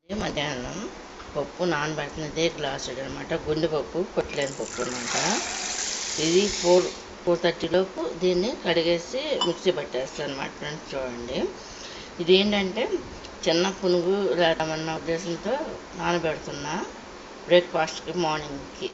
మధ్యాహ్నం పప్పు నానబెట్టినదే గ్లాసుడు అనమాట. గుండె పప్పు, పొట్లేని పప్పు అనమాట. ఇది 4:30 లోపు దీన్ని కడిగేసి మిక్సీ పట్టేస్తాను అనమాట ఫ్రెండ్స్. చూడండి, ఇది ఏంటంటే చిన్న పునుగు లేదమన్న ఉద్దేశంతో నానబెడుతున్నా బ్రేక్ఫాస్ట్కి, మార్నింగ్కి.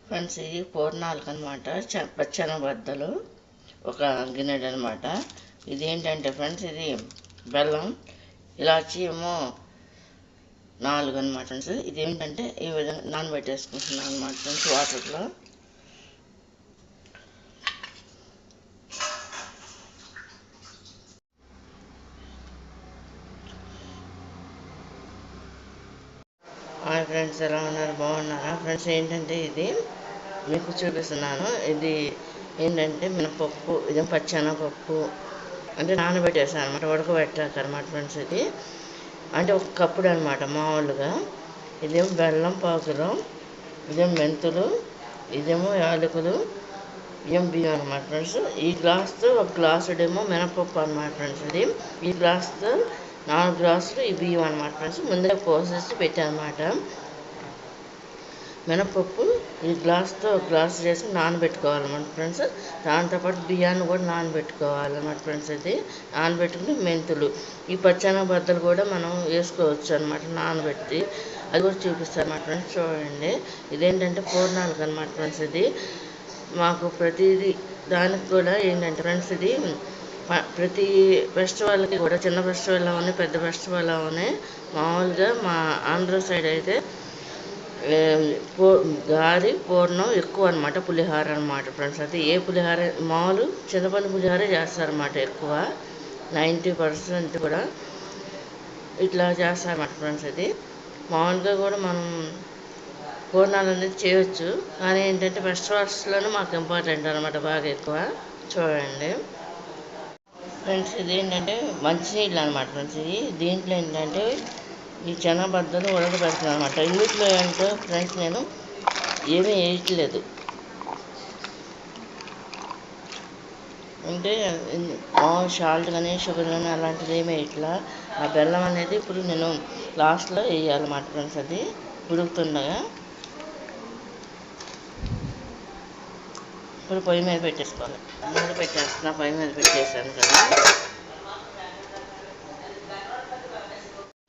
ఫ్రెండ్స్, ఇది పూర్ణాలకు అనమాట. పచ్చెనగబద్దలు ఒక గిన్నెడు అనమాట. ఇదేంటంటే ఫ్రెండ్స్, ఇది బెల్లం, ఇలాచి ఏమో 4 అనమాట ఫ్రెండ్స్. ఇదేంటంటే ఈ విధంగా నానబెట్టేసుకుంటున్నాను అనమాట ఫ్రెండ్స్ వాటర్లో. హాయ్ ఫ్రెండ్స్, ఎలా ఉన్నారు? బాగున్నారా ఫ్రెండ్స్? ఏంటంటే ఇది మీకు చూపిస్తున్నాను. ఇది ఏంటంటే మినపప్పు, ఇదేం పచ్చెనగపప్పు అంటే నానబెట్టేసాను అనమాట, ఉడకబెట్టాక అనమాట ఫ్రెండ్స్. ఇది అంటే ఒక కప్పుడు అనమాట మామూలుగా. ఇదేమో బెల్లం పాకులో, ఇదేమో మెంతులు, ఇదేమో యాలకులు, ఇదేమో బియ్యం అనమాట ఫ్రెండ్స్. ఈ గ్లాస్తో ఒక గ్లాసుడేమో మినపప్పు అనమాట ఫ్రెండ్స్. ఇది ఈ గ్లాస్తో 4 గ్లాసులు ఈ బియ్యం అనమాట ఫ్రెండ్స్. ముందుగా కోసేసి పెట్టాను అనమాట. మినపప్పు ఈ గ్లాస్తో ఒక గ్లాస్ చేసి నానబెట్టుకోవాలన్నమాట ఫ్రెండ్స్. దాంతోపాటు బియ్యాన్ని కూడా నానబెట్టుకోవాలన్నమాట ఫ్రెండ్స్. ఇది నానబెట్టుకుని మెంతులు, ఈ పచ్చెనగబద్దలు కూడా మనం వేసుకోవచ్చు అనమాట నానబెట్టి. అది కూడా చూపిస్తాను అన్నమాట ఫ్రెండ్స్. చూడండి, ఇదేంటంటే పూర్ణాలకు అనమాట ఫ్రెండ్స్. ఇది మాకు ప్రతిదీ దానికి కూడా ఏంటంటే ఫ్రెండ్స్, ఇది ప్రతి ఫెస్టివల్కి కూడా, చిన్న ఫెస్టివల్ అవని పెద్ద ఫెస్టివల్ అవని, మామూలుగా మా ఆంధ్ర సైడ్ అయితే గారి పూర్ణం ఎక్కువ అనమాట, పులిహార అనమాట ఫ్రెండ్స్. అయితే ఏ పులిహార, మామూలు చింతపండు పులిహార చేస్తారన్నమాట ఎక్కువ, 90% కూడా ఇట్లా చేస్తారన్నమాట ఫ్రెండ్స్. ఇది మామూలుగా కూడా మనం పూర్ణాలు అనేది చేయొచ్చు, కానీ ఏంటంటే ఫెస్టివల్స్లోనే మాకు ఇంపార్టెంట్ అనమాట, బాగా ఎక్కువ. చూడండి ఫ్రెండ్స్, ఇది ఏంటంటే మంచినీళ్ళు అనమాట ఫ్రెండ్స్. ఇది దీంట్లో ఏంటంటే ఈ చెనబద్దలు ఉడకబెడుతున్నాను అనమాట. ఇందులో ఏంటో ఫ్రెండ్స్ నేను ఏమీ వేయట్లేదు, అంటే సాల్ట్ కానీ షుగర్ కానీ అలాంటిది ఏమీ వేయట్లా. ఆ బెల్లం అనేది ఇప్పుడు నేను లాస్ట్లో వేయాలన్నమాట ఫ్రెండ్స్. అది ఉడుకుతుండగా ఇప్పుడు పొయ్యి మీద పెట్టేసుకోవాలి. మూడు పెట్టేస్తున్నా, పొయ్యి మీద పెట్టేసాను కదా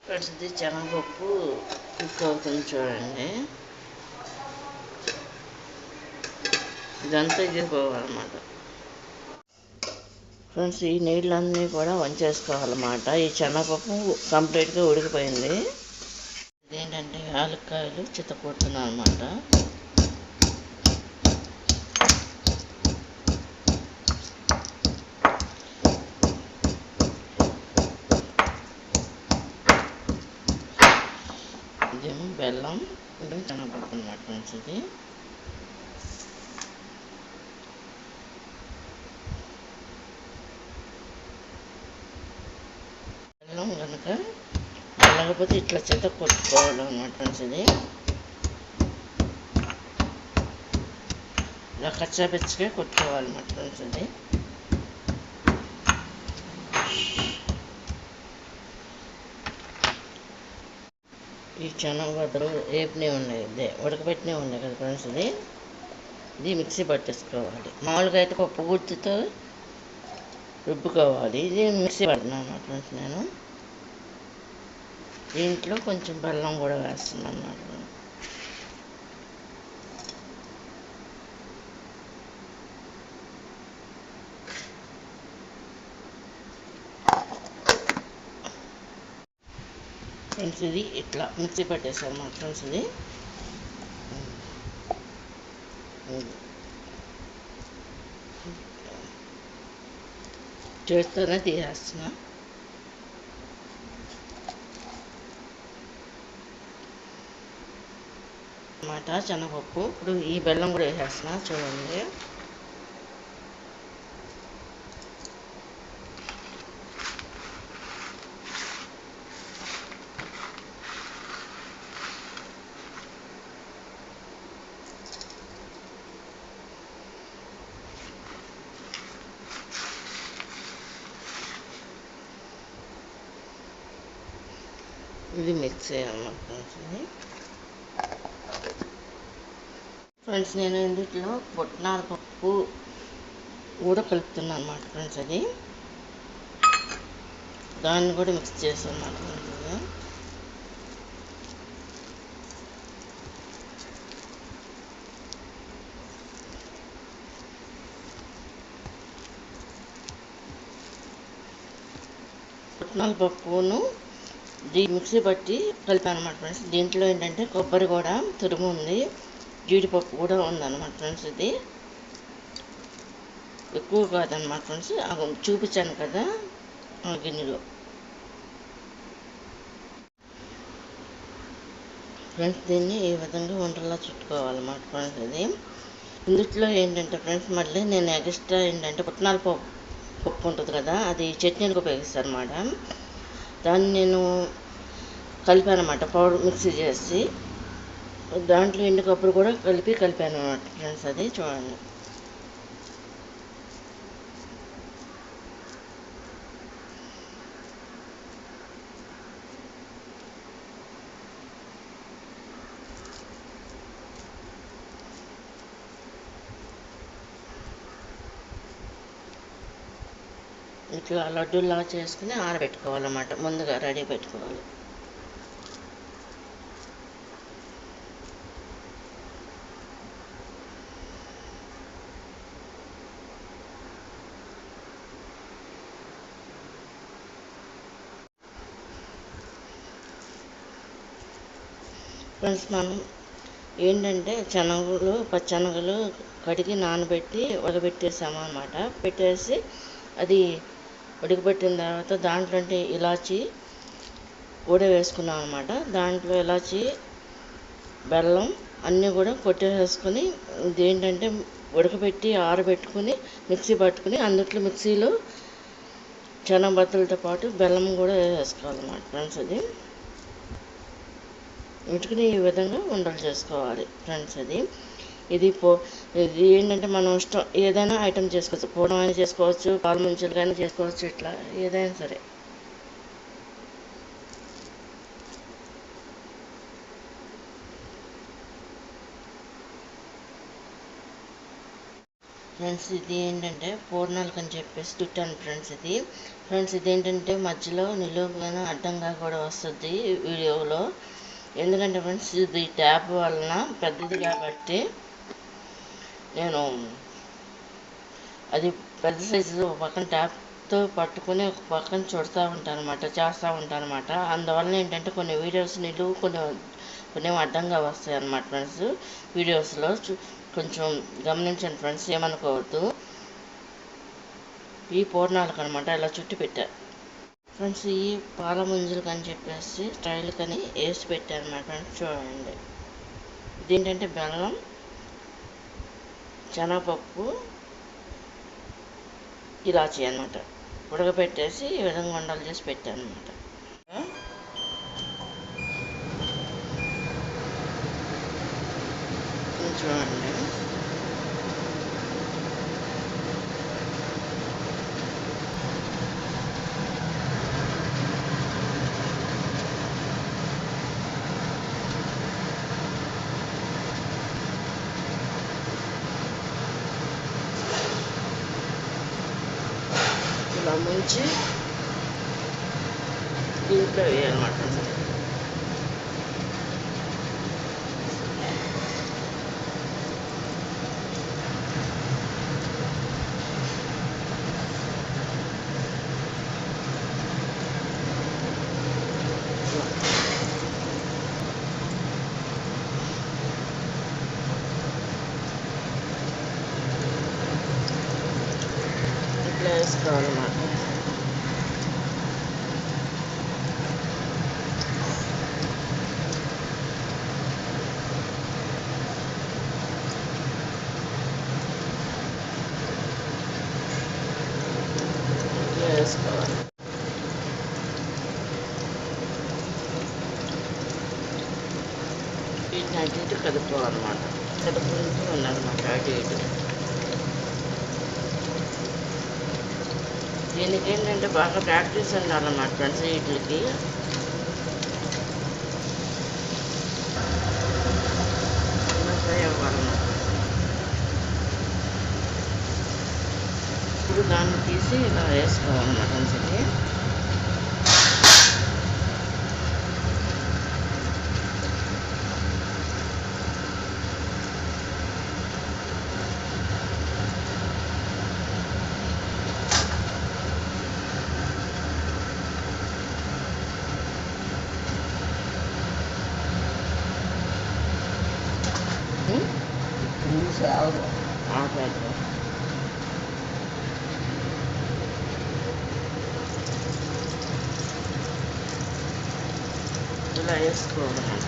ఫ్రెండ్స్. ఇది శనగపప్పు కుక్ అవుతుంది చూడండి. ఇదంతా ఎగిరిపోవాలన్నమాట ఫ్రెండ్స్. ఈ నీళ్ళన్నీ కూడా వంచేసుకోవాలన్నమాట. ఈ శనగపప్పు కంప్లీట్గా ఉడికిపోయింది. ఇదేంటంటే యాలక్కాయలు చిత్తకొడుతున్నాను అనమాట. ఇదేమో బెల్లం, ఇదేమో శనగపప్పు అనమాట ఫ్రెండ్స్. ఇది బెల్లం కనుక లేకపోతే ఇట్లా చెత్త కొట్టుకోవాలన్నమాట ఫ్రెండ్స్. ఇది ఇలా కచ్చాపిచ్చగా కొట్టుకోవాలన్నమాట ఫ్రెండ్స్. ఇది ఈ శనగబద్దలు వేపినవి ఉన్నాయి, ఇదే ఉడకబెట్టినవి ఉన్నాయి కదా ఫ్రెండ్స్. ఇది మిక్సీ పట్టేసుకోవాలి. మామూలుగా అయితే పప్పు గుత్తితో రుబ్బుకోవాలి. ఇది మిక్సీ పడుతున్నాను అన్నమాట ఫ్రెండ్స్. నేను దీంట్లో కొంచెం బెల్లం కూడా వేస్తున్నాను అన్నమాట. ఫ్రెండ్స్, ఇది ఇట్లా మిక్సీ పట్టేసాను అన్నమాట ఫ్రెండ్స్. ఇది చేస్తూనే తీసేస్తున్నా అన్నమాట శనగపప్పు. ఇప్పుడు ఈ బెల్లం కూడా వేసేస్తున్నా చూడండి. ఇది మిక్స్ చేయాలన్నమాట ఫ్రెండ్స్. నేను ఇందులో పుట్నాల పప్పు కూడా కలుపుతున్నాను అన్నమాట ఫ్రెండ్స్. అది దాన్ని కూడా మిక్స్ చేస్తాను ఫ్రెండ్స్. పుట్నాల పప్పును మిక్సీ పట్టి కలిపాను అన్నమాట ఫ్రెండ్స్. దీంట్లో ఏంటంటే కొబ్బరి కూడా తురుము ఉంది, జీడిపప్పు కూడా ఉందన్నమాట ఫ్రెండ్స్. ఇది ఎక్కువ కాదన్నమాట ఫ్రెండ్స్. చూపించాను కదా ఆ గిన్నెలో ఫ్రెండ్స్. దీన్ని ఈ విధంగా వంటలా చుట్టుకోవాలన్నమాట ఫ్రెండ్స్. ఇది ఇందులో ఏంటంటే ఫ్రెండ్స్, మళ్ళీ నేను ఎక్స్ట్రా ఏంటంటే పుట్నాల పప్పు ఉంటుంది కదా, అది చట్నీలకు ఉపయోగిస్తాను అన్నమాట. దాన్ని నేను కలిపానమాట, పౌడర్ మిక్సీ చేసి దాంట్లో ఎండు కొబ్బరి కూడా కలిపాను అన్నమాట ఫ్రెండ్స్. అది చూడండి. ఇట్లా లడ్డూలా చేసుకుని ఆరబెట్టుకోవాలన్నమాట, ముందుగా రెడీ పెట్టుకోవాలి. ఫ్రెండ్స్, మనం ఏంటంటే పచ్చెనగలు కడిగి నానబెట్టి ఉడకబెట్టేసాము అన్నమాట. పెట్టేసి అది ఉడకబెట్టిన తర్వాత దాంట్లో ఇలాచి కూడా వేసుకున్నాం అన్నమాట. దాంట్లో ఇలాచి, బెల్లం అన్నీ కూడా కొట్టేసుకొని ఇదేంటంటే ఉడకబెట్టి ఆరబెట్టుకుని మిక్సీ పట్టుకుని మిక్సీలో శనగబత్తలతో పాటు బెల్లం కూడా వేసుకోవాలన్నమాట ఫ్రెండ్స్. అది వీటిని ఈ విధంగా ఉండలు చేసుకోవాలి ఫ్రెండ్స్. ఇది ఏంటంటే మనం ఇష్టం ఏదైనా ఐటెం చేసుకోవచ్చు. పూడం అయినా చేసుకోవచ్చు, పాలు ముంచులుగానే చేసుకోవచ్చు, ఇట్లా ఏదైనా సరే. ఫ్రెండ్స్, ఇది ఏంటంటే పూర్ణాలకు అని చెప్పేసి చుట్టాను ఫ్రెండ్స్. ఇదేంటంటే మధ్యలో నిలువుగానే అడ్డంగా కూడా వస్తుంది వీడియోలో. ఎందుకంటే ఫ్రెండ్స్, ఇది ట్యాప్ వలన పెద్దది కాబట్టి నేను అది పెద్ద సైజు పక్కన ట్యాప్తో పట్టుకుని ఒక పక్కన చేస్తూ ఉంటాను అనమాట. అందువల్ల ఏంటంటే కొన్ని వీడియోస్ నిలువు, కొన్ని అడ్డంగా వస్తాయి అన్నమాట ఫ్రెండ్స్. వీడియోస్లో కొంచెం గమనించండి ఫ్రెండ్స్, ఏమనుకోవద్దు. ఈ పూర్ణాలకు అనమాట ఇలా చుట్టి పెట్టారు ఫ్రెండ్స్. ఈ పాల ముంజులకు అని చెప్పేసి స్టైల్కని వేసి పెట్టారు అన్నమాట ఫ్రెండ్స్. చూడండి. ఇదేంటంటే బెల్లం, శనగపప్పు, ఇలాచి అన్నమాట ఉడకబెట్టేసి ఈ విధంగా వంటలు చేసి పెట్టాను అన్నమాట. చూడండి. ఇలా ముంచి దీంట్లో వేయాలన్నమాట. ఇట్లా వేసుకోవాలన్నమాట. వేసుకోవాలి. వీటిని అటు ఇటు కలుపుకోవాలన్నమాట. కలుపుకుంటూ ఉండాలన్నమాట అటు ఇటు. దీనికి ఏంటంటే బాగా ప్రాక్టీస్ ఉండాలన్నమాట ఫ్రెండ్స్. వీటికి పూర్ణాన్ని తీసి ఇలా వేసుకోవాలన్నమాట అంతే. ఆపేద్దాం. ఇలా వేసుకోవాలన్నమాట.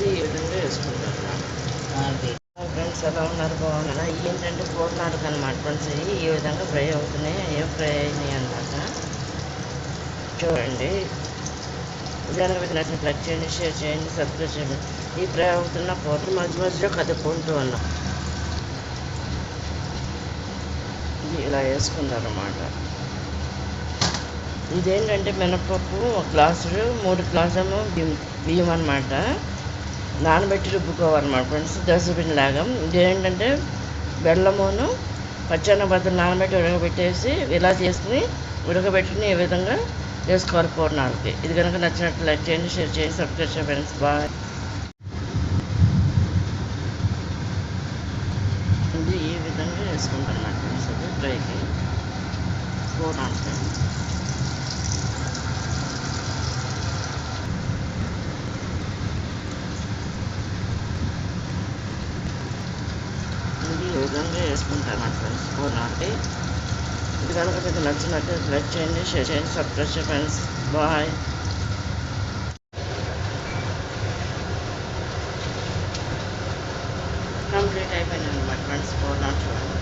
ఈ విధంగా వేసుకుంటారు ఫ్రెండ్స్. ఎలా ఉన్నారు? బాగున్నారా? ఏంటంటే పూర్ణాలకు అనమాట ఫ్రెండ్స్. ఈ విధంగా ఫ్రై అవుతున్నాయి. ఏం ఫ్రై అయినాయి అన్నమాట. చూడండి. విధానం మీకు నచ్చిన లైక్ చేయండి, షేర్ చేయండి, సబ్స్క్రైబ్ చేయండి. ఈ ఫ్రై అవుతున్న పూర్ణ మధ్య మధ్యలో కదుపుకుంటూ ఉన్నాం. ఇలా వేసుకుంటారన్నమాట. ఇదేంటంటే మినపప్పు 1 గ్లాసులు 3 గ్లాసులు బియ్యం అన్నమాట. నానబెట్టి రుబ్బుకోవాలన్నమాట ఫ్రెండ్స్, దోసపిండి లాగా. ఇదేంటంటే బెల్లమును పచ్చెనపత్తులు నానబెట్టి ఉడకబెట్టేసి ఇలా చేసుకుని ఉడకబెట్టుకుని ఈ విధంగా వేసుకోవాలి పూర్ణాలకి. ఇది కనుక నచ్చినట్లు లైక్ చేయండి, షేర్ చేయండి, సబ్స్క్రైబ్ చేయండి ఫ్రెండ్స్. బాయ్. ఇది ఈ విధంగా వేసుకుంటాను అన్నమాట ఫ్రెండ్స్. అది ఫ్రైకి పూర్ణాలకి. ఈ విధంగా వేసుకుంటాను అన్నమాట ఫ్రెండ్స్ పూర్ణాలకి. ఇది కనుక మీకు నచ్చినట్టు లైక్ చేయండి, షేర్ చేయండి, సబ్స్క్రైబ్ చేయండి ఫ్రెండ్స్. బాయ్. కంప్లీట్ అయిపోయింది అన్నమాట ఫ్రెండ్స్ పూర్ణాలు. చూడండి.